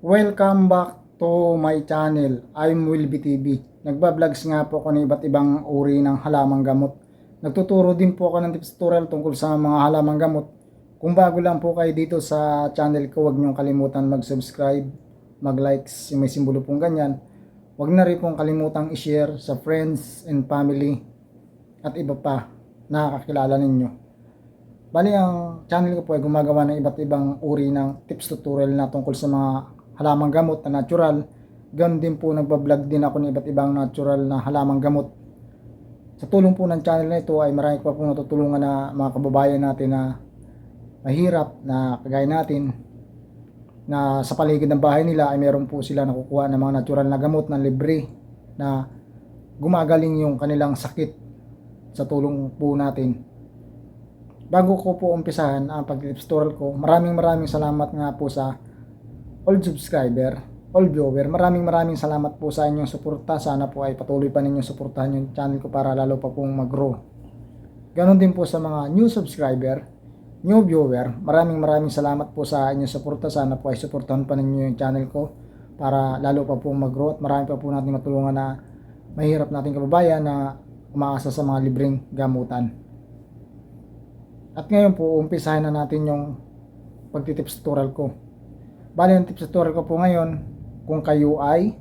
Welcome back to my channel. I'm Wilby TV. Nagba-vlogs nga po ako ng iba't ibang uri ng halamang gamot. Nagtuturo din po ako ng tips tutorial tungkol sa mga halamang gamot. Kung bago lang po kayo dito sa channel ko, huwag niyong kalimutan mag-subscribe, mag-likes, yung may simbolo pong ganyan. Huwag na rin pong kalimutang i-share sa friends and family at iba pa na kakilala ninyo. Bali, ang channel ko po ay gumagawa ng iba't ibang uri ng tips tutorial na tungkol sa mga halamang gamot na natural. Ganoon din po nagbablog din ako ng iba't ibang natural na halamang gamot. Sa tulong po ng channel na ito ay marami pa po natutulungan na mga kababayan natin na mahirap na kagaya natin, na sa paligid ng bahay nila ay meron po sila nakukuha ng mga natural na gamot na libre na gumagaling yung kanilang sakit sa tulong po natin. Bago ko po umpisahan ang pag-tips tutorial ko, maraming salamat nga po sa all subscriber, all viewer. Maraming salamat po sa inyong suporta. Sana po ay patuloy pa ninyong suportahan yung channel ko para lalo pa pong mag-grow. Ganon din po sa mga new subscriber, new viewer. Maraming salamat po sa inyong suporta. Sana po ay suportahan pa ninyo yung channel ko para lalo pa pong mag-grow at marami pa po natin matulungan na mahirap nating kababayan na umaasa sa mga libreng gamutan. At ngayon po, umpisahan na natin yung pagtitips tutorial ko. Bali, ang tips tutorial ko po ngayon, kung kayo ay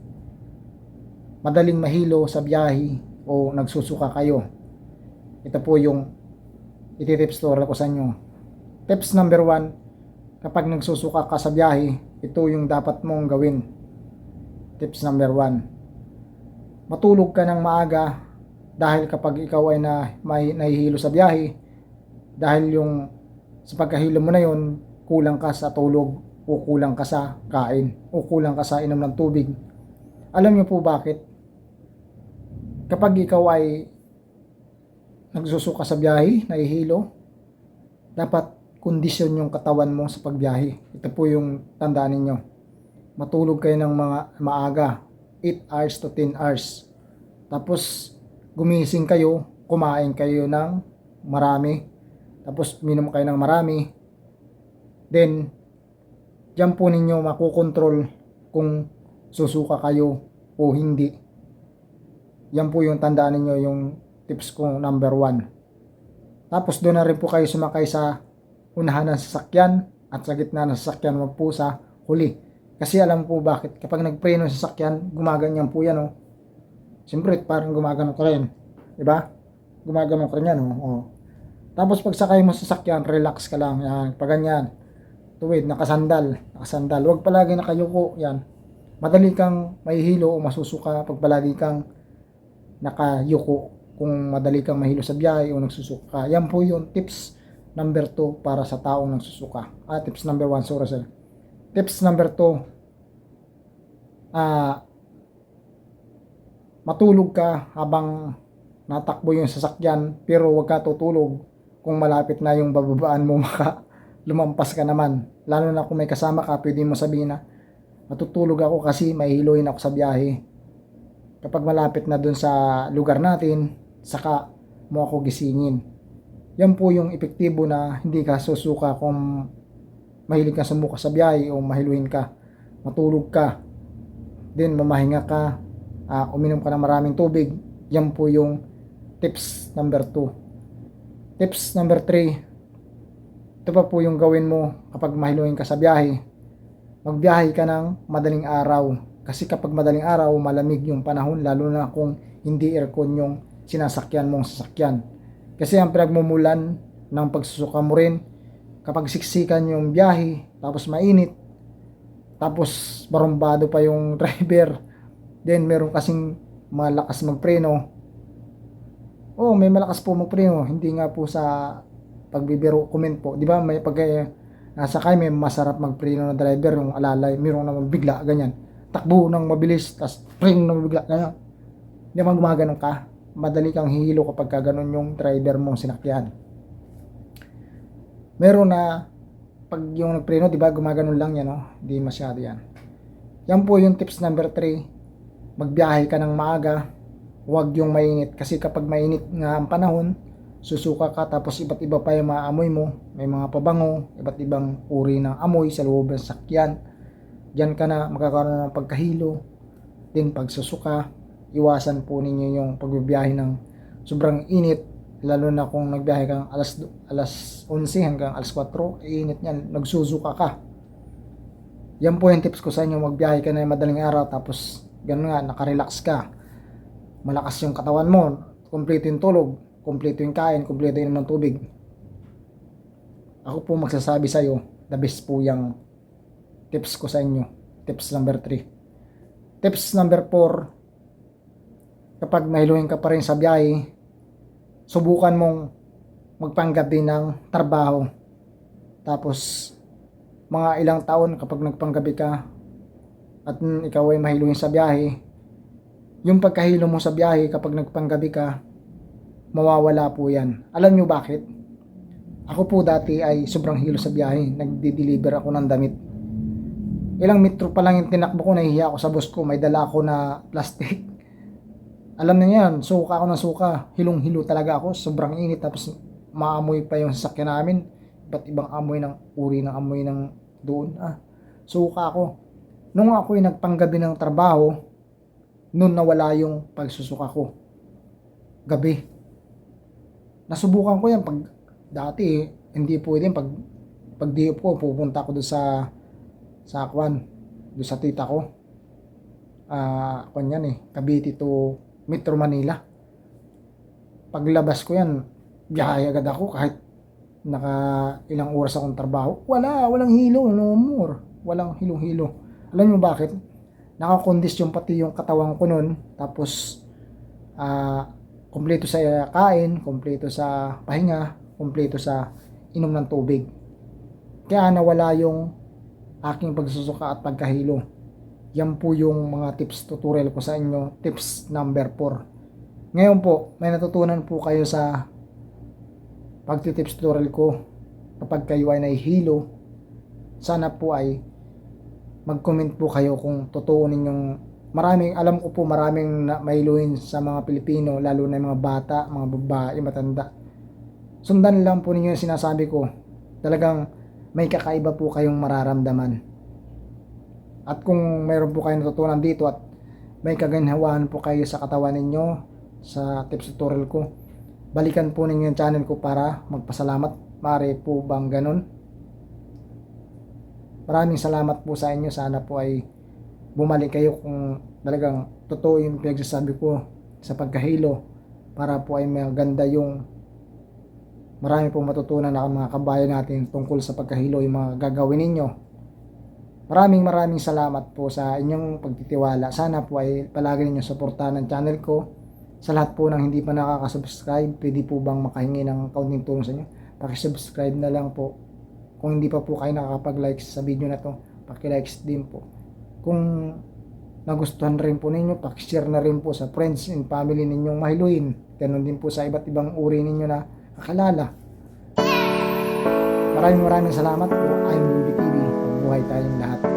madaling mahilo sa biyahe o nagsusuka kayo, ito po yung ititips tutorial ko sa inyo. Tips number 1, kapag nagsusuka ka sa biyahe, ito yung dapat mong gawin. Tips number 1, matulog ka ng maaga, dahil kapag ikaw ay nahihilo sa biyahe, dahil yung sa pagkahilo mo na yun, kulang ka sa tulog o kulang ka sa kain o kulang ka sa inom ng tubig. Alam niyo po bakit? Kapag ikaw ay nagsusuka sa biyahe, nahihilo, dapat kondisyon yung katawan mo sa pagbiyahe. Ito po yung tandaan ninyo. Matulog kayo ng mga maaga, 8 hours to 10 hours. Tapos gumising kayo, kumain kayo ng marami, tapos minom kayo ng marami. Then diyan po ninyo makokontrol kung susuka kayo o hindi. Yan po yung tandaan ninyo, yung tips ko number 1. Tapos doon na rin po kayo sumakay sa unahan ng sasakyan at sa gitna ng sasakyan, wag po sa huli. Kasi alam po bakit, kapag nagpreno sa sasakyan, gumaganyan po yan, oh. Siyempre parang gumagano ka rin, diba? Gumagano ka rin yan, oh. Tapos pag sakay mo sa sasakyan, relax ka lang, yan, pag ganyan, tuwid, nakasandal. Huwag palagi nakayuko, yan. Madali kang mahihilo o masusuka pag palagi kang nakayuko, kung madali kang mahilo sa biyahe o nagsusuka. Yan po yung tips number 2 para sa taong nagsusuka. Tips number 1, sorry sir. Tips number 2, matulog ka habang natakbo yung sasakyan, pero huwag ka tutulog kung malapit na yung bababaan mo, lumampas ka naman. Lalo na kung may kasama ka, pwede mo sabihin na matutulog ako kasi mahihiluin ako sa biyahe. Kapag malapit na dun sa lugar natin, saka mo ako gisingin. Yan po yung epektibo na hindi ka susuka kung mahilig ka sumuka sa biyahe o mahiluin ka. Matulog ka, then mamahinga ka, uminom ka ng maraming tubig. Yan po yung tips number 2. Tips number 3, ito pa po yung gawin mo kapag mahiluin ka sa biyahe. Magbiyahe ka ng madaling araw. Kasi kapag madaling araw, malamig yung panahon, lalo na kung hindi aircon yung sinasakyan mong sasakyan. Kasi ang pinagmumulan ng pagsusuka mo rin, kapag siksikan yung biyahe, tapos mainit, tapos barumbado pa yung driver, then meron kasing malakas magpreno. May malakas po magpreno, hindi nga po sa pagbibiro comment po, di ba? May pag nasakay, may masarap magpreno na driver, yung alalay, mayroong naman bigla ganyan, takbo ng mabilis, tas ring ng bigla ganyan. Di ba gumaganon ka? Madali kang hihilo kapag gano'n yung driver mong sinakyan. Meron na pag yung nagpreno, di ba, gumaganon lang yan, no? Di masyado yan. Yan po yung tips number 3. Magbiyahe ka ng maaga, huwag yung mainit, kasi kapag mainit nga ang panahon, susuka ka, tapos iba't iba pa yung maamoy mo, may mga pabango, iba't ibang uri ng amoy sa loob ng sakyan. Diyan ka na magkakaroon ng pagkahilo, din pagsusuka. Iwasan po ninyo yung pagbibiyahe ng sobrang init, lalo na kung nagbiyahe kang alas 11 hanggang alas 4, init niyan, nagsusuka ka. Yan po yung tips ko sa inyo, magbiyahe ka na madaling araw tapos ganun nga, nakarelax ka, malakas yung katawan mo, kumpleto yung tulog, kumpleto yung kain, kumpleto yung inom ng tubig. Ako po magsasabi sa iyo, the best po yung tips ko sa inyo. Tips number 3. Tips number 4, kapag mahiluhin ka pa rin sa biyahe, subukan mong magpanggabi ng trabaho. Tapos mga ilang taon kapag nagpanggabi ka at ikaw ay mahiluhin sa biyahe, yung pagkahilo mo sa biyahe kapag nagpanggabi ka, mawawala po yan. Alam nyo bakit? Ako po dati ay sobrang hilo sa biyahe, nagde-deliver ako ng damit. Ilang metro pa lang yung tinakbo ko, nahihiya ako sa boss ko, may dala ako na plastic. Alam na yan, suka ako ng suka, hilong-hilo talaga ako, sobrang init, tapos maamoy pa yung sasakyan namin, iba't ibang amoy ng uri ng amoy ng doon. Suka ako. Nung ako'y nagpanggabi ng trabaho, noon nawala yung pagsusuka ko. Gabi. Nasubukan ko yan pag dati, hindi pwede pag di ko pupunta ako doon sa Akwan, doon sa tita ko. Akwan yan Cavite to Metro Manila. Paglabas ko yan, biyahe agad ako kahit naka ilang oras akong trabaho. Walang hilo, no more. Walang hilo-hilo. Alam mo bakit? Nakakondisyon pati yung katawan ko nun. Tapos kumpleto sa kain, kumpleto sa pahinga, kumpleto sa inom ng tubig. Kaya nawala yung aking pagsusuka at pagkahilo. Yan po yung mga tips tutorial ko sa inyo. Tips number 4. Ngayon po, may natutunan po kayo sa pagtitips tutorial ko. Kapag kayo ay nahihilo, sana po ay mag-comment po kayo kung totoo ninyong alam ko po maraming mahiluhin sa mga Pilipino, lalo na yung mga bata, mga babae, matanda. Sundan lang po ninyo yung sinasabi ko. Talagang may kakaiba po kayong mararamdaman. At kung mayroon po kayong natutunan dito at may kaganhawahan po kayo sa katawan ninyo sa tips tutorial ko, balikan po ninyo yung channel ko para magpasalamat. Mari po bang ganun? Maraming salamat po sa inyo. Sana po ay bumalik kayo kung talagang totoo yung pinagsasabi ko sa pagkahilo, para po ay maganda yung marami pong matutunan na mga kabayan natin tungkol sa pagkahilo, yung mga gagawin ninyo. Maraming salamat po sa inyong pagtitiwala. Sana po ay palagi ninyong suportahan ang channel ko. Sa lahat po ng hindi pa nakaka-subscribe, pwede po bang makahingi ng kaunting tulong sa inyo? Paki-subscribe na lang po. Kung hindi pa po kayo nakakapag-like sa video na to, paki-likes din po. Kung nagustuhan rin po ninyo, paki-share na rin po sa friends and family ninyong mahiluin. Ganun din po sa iba't ibang uri ninyo na kakilala. Maraming salamat po. I'm Ruby TV. Buhay tayong lahat.